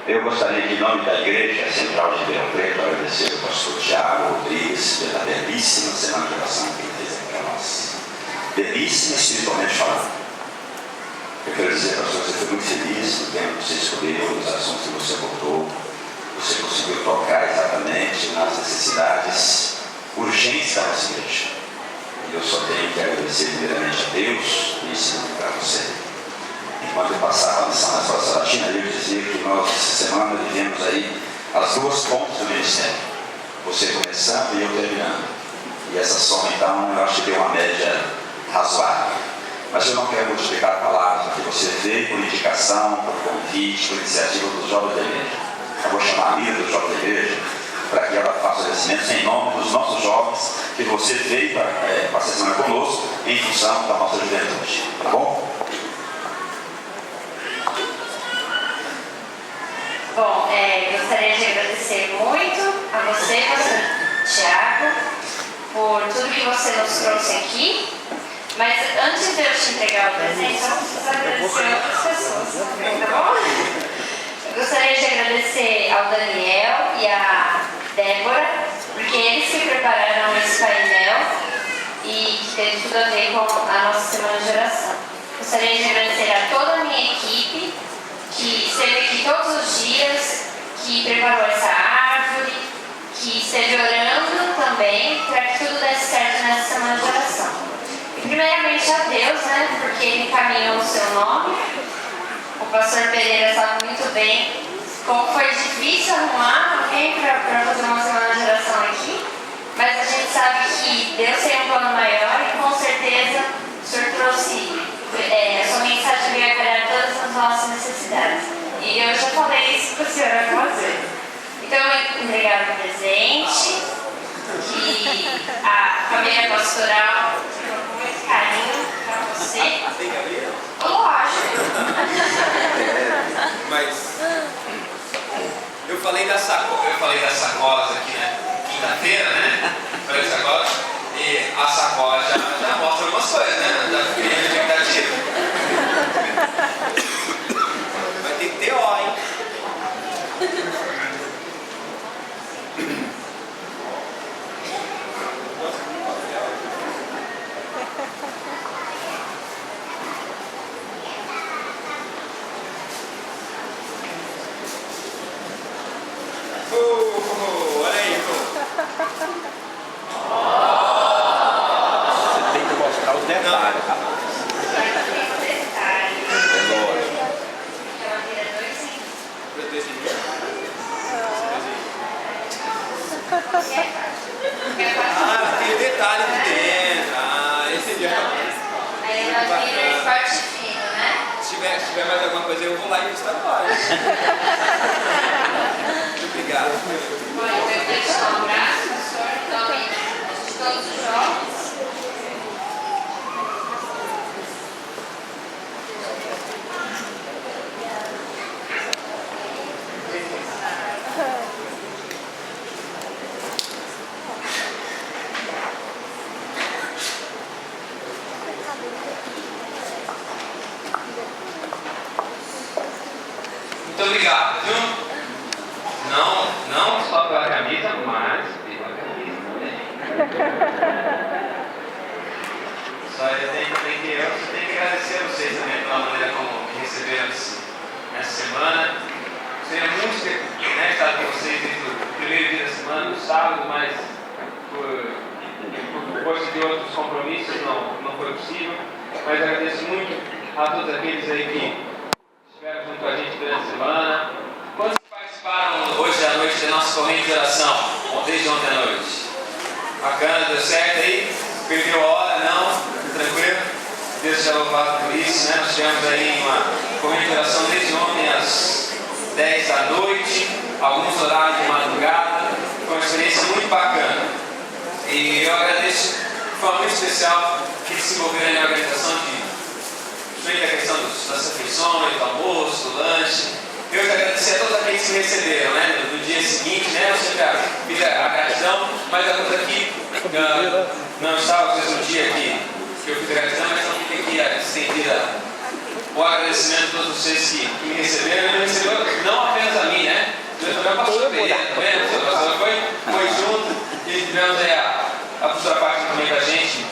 Eu gostaria que, em nome da Igreja Central de Ribeirão Preto, agradecer ao pastor Tiago Rodrigues pela belíssima semana de oração que ele fez aqui para nós. Belíssima espiritualmente falando. Eu quero dizer, pastor, você foi muito feliz no tempo que você escolheu, nos assuntos que você abordou. Você conseguiu tocar exatamente nas necessidades urgentes da nossa igreja. E eu só tenho que agradecer primeiramente a Deus e ensinar para você. Enquanto eu passava a missão na Escola Sabatina, eu dizia que nós, essa semana, vivemos aí as duas pontas do ministério. Você começando e eu terminando. E essa soma, então, eu acho que deu uma média razoável. Mas eu não quero multiplicar palavras, porque você veio por indicação, por convite, por iniciativa dos jovens da igreja. Eu vou chamar a líder dos jovens da igreja para que ela faça agradecimentos em nome dos nossos jovens, que você veio para a sessão conosco em função da nossa juventude. Tá bom? Bom, gostaria de agradecer muito a você, pastor Tiago, por tudo que você nos trouxe aqui. Mas antes de eu te entregar o presente, eu preciso agradecer outras pessoas, tá bom? Eu gostaria de agradecer ao Daniel e à Débora, porque eles que prepararam esse painel e que teve tudo a ver com a nossa semana de oração. Gostaria de agradecer a toda a minha equipe, que esteve aqui todos os dias, que preparou essa árvore, que esteve orando também para que tudo desse certo nessa semana de oração. E primeiramente a Deus, né, porque Ele encaminhou o seu nome. O pastor Pereira sabe muito bem como foi difícil arrumar alguém para fazer uma semana de oração aqui, mas a gente sabe que Deus tem um plano maior e com certeza o Senhor trouxe, a sua mensagem veio agradar todas as nossas necessidades. E eu já falei isso para a senhora fazer. Então, entregar o presente, que a família pastoral ficou com muito carinho para você. Lógico. Mas eu falei das sacolas aqui, né? Quinta-feira, né? Falei das sacolas e a sacola já mostra algumas coisas, né? Já fiquei na expectativa. Vai ter que ter ó, hein? Olha aí, Você tem que mostrar os detalhes, rapaz. É lógico. Ah, tem detalhe de dentro. Ah, esse Aí ela vira esporte fino, né? Se tiver mais alguma coisa, eu vou lá e buscar agora. Muito obrigado. Bom, eu quero deixar um abraço, pastor, em nome de todos os jovens. Muito obrigado, viu? Não só pela camisa, mas pela camisa também. Só eu tenho que agradecer a vocês também pela maneira como me receberam nessa semana. Seria muito ter, né, estar com vocês desde o primeiro dia da semana, no sábado, mas por força de outros compromissos não foi possível. Mas agradeço muito a todos aqueles aí que estiveram junto com a gente durante a semana. Quantos participaram hoje à noite da nossa corrente de oração? Desde ontem à noite. Bacana, deu certo aí? Perdeu a hora? Não? Tranquilo? Deus seja louvado por isso, né? Nós tivemos aí uma corrente de oração desde ontem às 10 da noite, alguns horários de madrugada. Foi uma experiência muito bacana. E eu agradeço de forma muito especial que se envolveram na organização frente à questão das refeições, do almoço, do lanche. Eu quero agradecer a todos aqueles que me receberam, né? No dia seguinte, né? Eu sempre fiz a gratidão, mas alguns aqui não estavam no dia que eu fiz a gratidão, mas não fica aqui estendida o agradecimento a todos vocês que me receberam. E me receberam não apenas a mim, o pastor Pereira, tá vendo? O pastor foi junto e tivemos aí a pastora Paty também com a gente,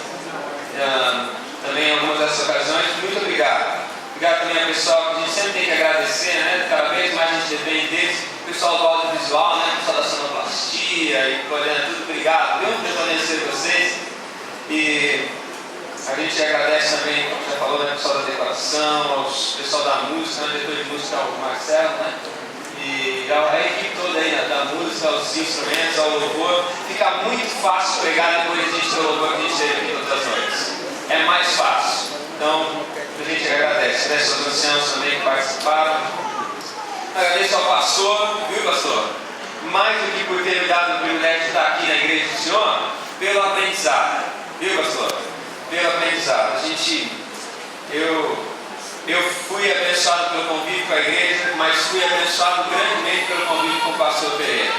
também em algumas dessas ocasiões. Muito obrigado. Obrigado também ao pessoal que a gente sempre tem que agradecer, né? Cada vez mais a gente depende deles. O pessoal do audiovisual, né? O pessoal da sonoplastia e coordenando tudo. Obrigado, viu? Deus abençoe vocês. E a gente agradece também, como já falou, né? O pessoal da decoração, ao pessoal da música, né? O diretor de música, o Marcelo, né? E a equipe toda aí, né? Da música, os instrumentos, ao louvor. Fica muito fácil pregar depois de a gente ter o louvor que a gente teve aqui todas as noites. É mais fácil. Então, a gente agradece. Agradeço aos anciãos também que participaram. Agradeço ao pastor, viu, pastor? Mais do que por ter me dado o privilégio de estar aqui na igreja do Senhor, pelo aprendizado. Viu, pastor? Pelo aprendizado. Eu fui abençoado pelo convívio com a igreja, mas fui abençoado grandemente pelo convívio com o pastor Pereira.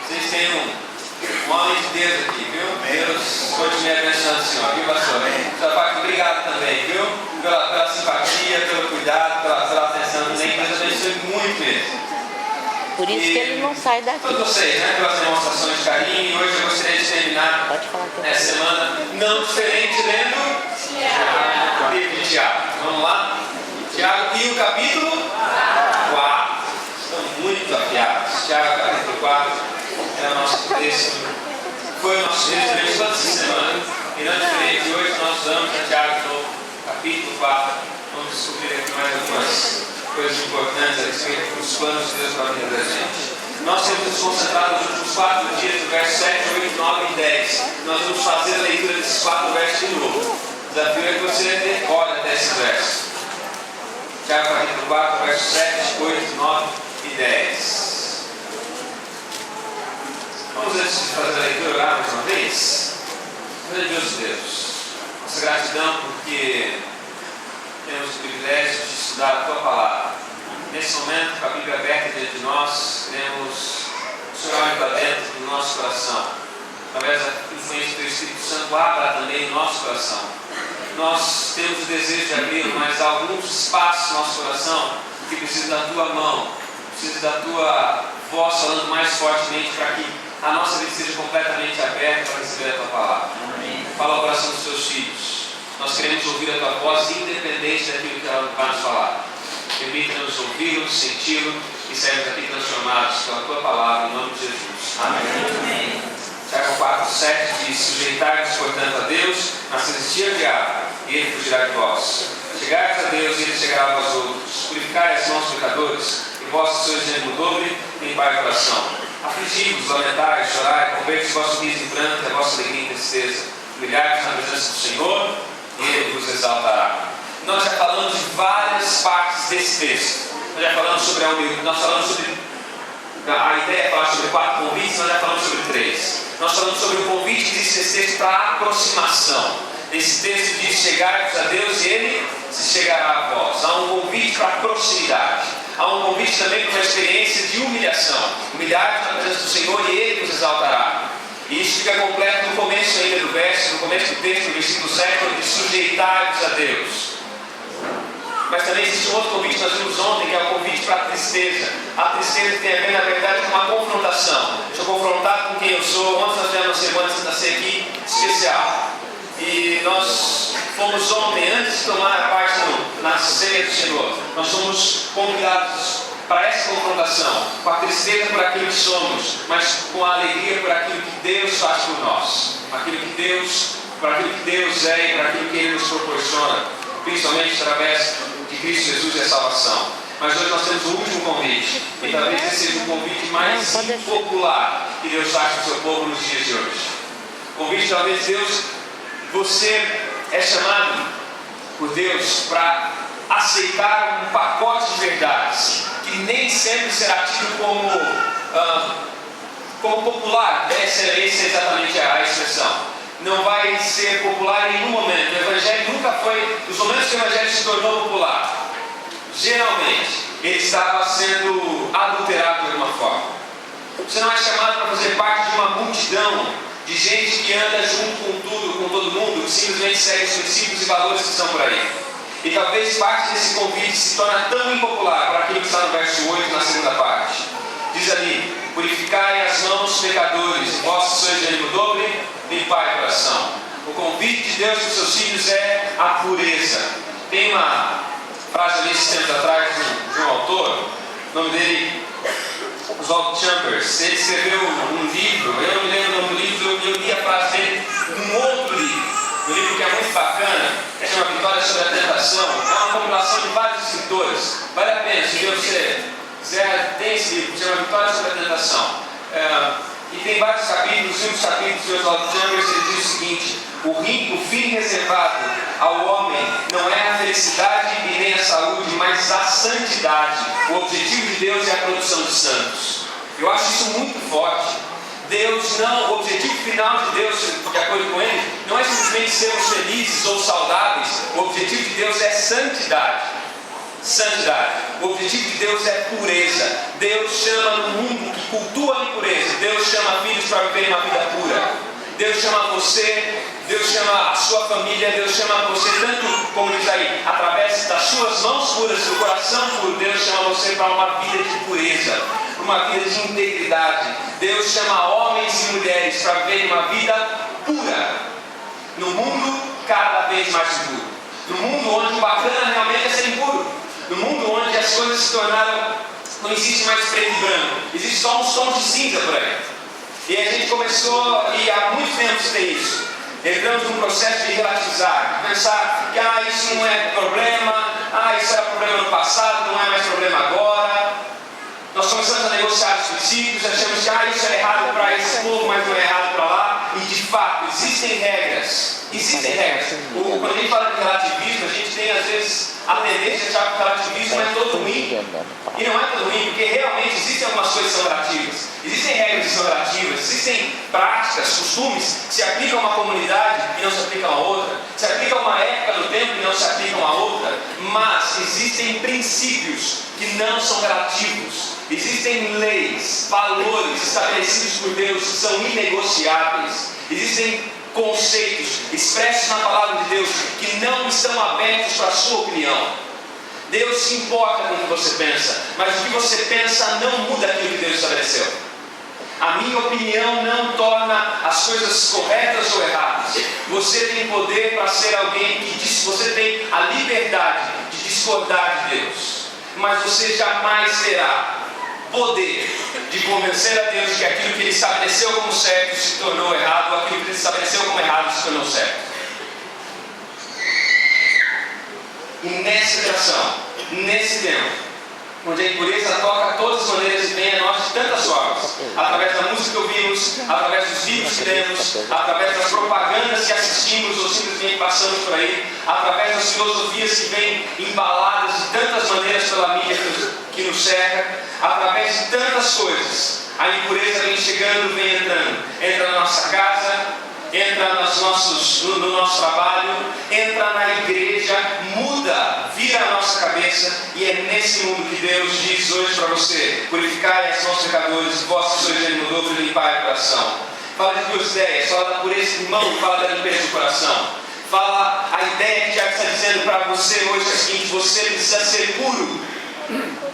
Vocês têm um homem de Deus aqui, viu? Deus continue abençoando o Senhor, viu, pastor? Sua parte, obrigado também, viu? Pela simpatia, pelo cuidado, pela atenção também. Deus abençoe muito mesmo. Por isso que ele não sai daqui. Todos vocês, né? Pelas demonstrações de carinho. E hoje eu gostaria de terminar essa semana não diferente lendo o livro de Tiago. Vamos lá? Tiago e o capítulo 4. Estão muito afiados. Tiago, capítulo 4, é o nosso texto. Foi o nosso texto durante toda essa semana. E não diferente, hoje nós vamos a Tiago no capítulo 4. Vamos descobrir aqui mais algumas coisas importantes a respeito dos planos de Deus para a vida da gente. Nós temos nos concentrado nos últimos 4 dias, no verso 7, 8, 9 e 10. Nós vamos fazer a leitura desses 4 versos de novo. O desafio é que você decore até esses versos. Tiago capítulo 4, versos 7, 8, 9 e 10. Vamos antes de fazer a leitura orar mais uma vez? Grandioso Deus, nossa gratidão porque temos o privilégio de estudar a Tua Palavra. Nesse momento, com a Bíblia aberta diante de nós, queremos o Senhor olhar para dentro do nosso coração. Através da influência do Espírito Santo, abra também o nosso coração. Nós temos o desejo de abrir, mas há alguns espaços no nosso coração que precisam da Tua mão, precisam da Tua voz falando mais fortemente para que a nossa vida seja completamente aberta para receber a Tua Palavra. Amém. Fala ao coração dos Teus filhos. Nós queremos ouvir a Tua voz independente daquilo que ela vai nos falar. Permita-nos ouvi-lo, senti-lo e sairmos aqui transformados pela Tua Palavra, em nome de Jesus. Amém. Tiago 4, 7 diz: sujeitai-vos, portanto, a Deus, mas resistir ao diabo, e ele fugirá de vós. Chegai-vos a Deus, e ele chegará a vós outros. Purificai as mãos pecadores, e vós, sois exemplo dobre, limpai o coração. Afligi-vos, lamentai, chorai, converte o vosso riso em pranto e a vossa alegria em tristeza. Humilhai-vos na presença do Senhor, e ele vos exaltará. Nós já falamos de várias partes desse texto. Nós já falamos sobre a humildade, nós falamos sobre a ideia é falar sobre 4 convites, nós já falamos sobre 3. Nós falamos sobre o convite que existe nesse texto para aproximação. Esse texto diz: chegai-vos a Deus e Ele se chegará a vós. Há um convite para proximidade. Há um convite também para uma experiência de humilhação. Humilhai-vos na presença do Senhor e Ele vos exaltará. E isso fica completo no começo ainda do verso, no começo do texto, no versículo 7, onde diz: sujeitai-vos a Deus. Mas também existe um outro convite que nós vimos ontem, que é o convite para a tristeza. A tristeza tem a ver, na verdade, com uma confrontação. Estou confrontado com quem eu sou. Ontem nós tivemos uma semana de Santa Ceia aqui especial. E nós fomos ontem, antes de tomar parte na ceia do Senhor, nós somos convidados para essa confrontação, com a tristeza por aquilo que somos, mas com a alegria por aquilo que Deus faz por nós, por aquilo que Deus é e por aquilo que Ele nos proporciona, principalmente através de Cristo Jesus e a salvação. Mas hoje nós temos o último convite, e talvez esse seja o convite mais impopular que Deus faz para o seu povo nos dias de hoje. O convite, talvez, você é chamado por Deus para aceitar um pacote de verdades que nem sempre será tido como popular. Essa é exatamente a expressão. Não vai ser popular em nenhum momento. O Evangelho nunca foi. Os momentos que o Evangelho se tornou popular, geralmente ele estava sendo adulterado de alguma forma. Você não é chamado para fazer parte de uma multidão de gente que anda junto com tudo, com todo mundo, que simplesmente segue os princípios e valores que estão por aí. E talvez parte desse convite se torne tão impopular, para aquilo que está no verso 8, na segunda parte. Diz ali: pecadores, vós que sois de ânimo dobre, limpai o coração. O convite de Deus para os seus filhos é a pureza. Tem uma frase ali esses tempos atrás de um autor, o nome dele, Oswald Chambers. Ele escreveu um livro, eu não me lembro o nome do livro, eu li a frase dele num outro livro. Um livro que é muito bacana, chama Vitória sobre a Tentação. É uma compilação de vários escritores. Vale a pena, se você quiser, tem esse livro, chama Vitória sobre a Tentação. E tem vários capítulos, 5 capítulos de Oswald Chambers. Ele diz o seguinte: o fim reservado ao homem não é a felicidade e nem a saúde, mas a santidade. O objetivo de Deus é a produção de santos. Eu acho isso muito forte. O objetivo final de Deus, de acordo com Ele, não é simplesmente sermos felizes ou saudáveis. O objetivo de Deus é santidade. Santidade. O objetivo de Deus é pureza. Deus chama no mundo que cultua a impureza. Deus chama filhos para viverem uma vida pura. Deus chama você, Deus chama a sua família, Deus chama você tanto, como diz aí, através das suas mãos puras, do coração puro. Deus chama você para uma vida de pureza, para uma vida de integridade. Deus chama homens e mulheres para viverem uma vida pura, no mundo cada vez mais puro, no mundo onde o bacana realmente é ser impuro, no mundo onde as coisas se tornaram, não existe mais preto e branco, existe só uns tons de cinza por aí. E a gente começou, e há muito tempo tem isso, entramos num processo de relativizar, de pensar que isso não é problema, isso era problema no passado, não é mais problema agora. Nós começamos a negociar os princípios, achamos que isso é errado para esse povo, mas não é errado para lá. E de fato, existem regras. Existem regras. Quando a gente fala de relativismo, a gente tem às vezes a tendência de achar que o relativismo é todo ruim. E não é todo ruim, porque realmente existem algumas coisas que são relativas. Existem regras que são relativas, existem práticas, costumes que se aplicam a uma comunidade e não se aplicam a outra, se aplicam a uma época do tempo e não se aplicam a outra, mas existem princípios que não são relativos, existem leis, valores estabelecidos por Deus que são inegociáveis, existem conceitos expressos na palavra de Deus que não estão abertos para a sua opinião. Deus se importa com o que você pensa, mas o que você pensa não muda aquilo que Deus estabeleceu. A minha opinião não torna as coisas corretas ou erradas. Você tem poder para ser alguém que diz, você tem a liberdade de discordar de Deus, mas você jamais terá poder de convencer a Deus que aquilo que Ele estabeleceu como certo se tornou errado, ou aquilo que Ele estabeleceu como errado se tornou certo. E nessa geração, nesse tempo, onde a impureza toca todas as maneiras e vem a nós de tantas formas, através da música que ouvimos, através dos livros que lemos, através das propagandas que assistimos ou simplesmente passamos por aí, através das filosofias que vêm embaladas de tantas maneiras pela mídia que nos cerca, através de tantas coisas, a impureza vem chegando, vem entrando, entra na nossa casa, entra no nosso trabalho, entra na igreja, muda, vira a nossa cabeça, e é nesse mundo que Deus diz hoje para você: purificai as mãos pecadores, vós que sois de ânimo dobre, limpai o coração. Fala de duas ideias, fala da pureza de mão, fala da limpeza do coração. Fala a ideia que já está dizendo para você hoje é a seguinte: você precisa ser puro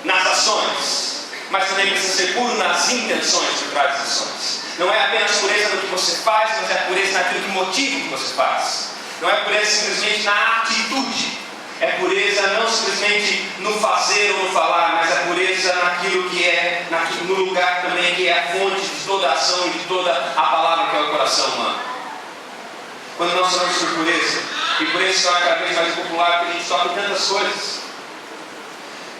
nas ações, mas também precisa ser puro nas intenções por trás das ações. Não é apenas pureza no que você faz, mas é pureza naquilo que motiva o que você faz. Não é pureza simplesmente na atitude. É pureza não simplesmente no fazer ou no falar, mas é pureza naquilo que é, no lugar também que é a fonte de toda a ação e de toda a palavra que é o coração humano. Quando nós falamos sobre pureza, e pureza se torna cada vez mais popular, porque a gente toca em tantas coisas.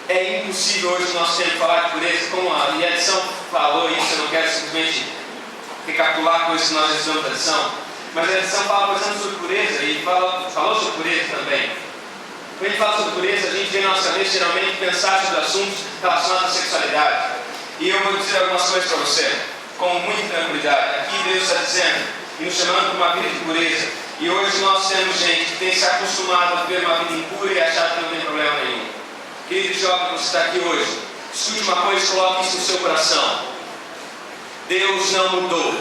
É impossível hoje no nosso tempo falar de pureza, como a lição falou isso, eu não quero simplesmente recapitular coisas que nós já estudamos na lição, mas a lição fala, por exemplo, sobre pureza, e falou sobre pureza também. Quando a gente fala sobre pureza, a gente vem na nossa cabeça geralmente pensar sobre assuntos relacionados à sexualidade. E eu vou dizer algumas coisas para você, com muita tranquilidade. Aqui Deus está dizendo e nos chamando para uma vida de pureza. E hoje nós temos gente que tem se acostumado a viver uma vida impura e achar que não tem problema nenhum. Querido jovem, você está aqui hoje, escute uma coisa e coloque isso no seu coração. Deus não mudou.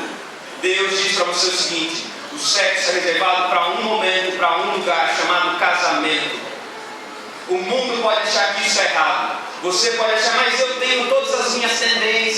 Deus diz para você o seguinte: o sexo é reservado para um momento, para um lugar chamado casamento. O mundo pode achar que isso é errado. Você pode achar, mas eu tenho todas as minhas tendências.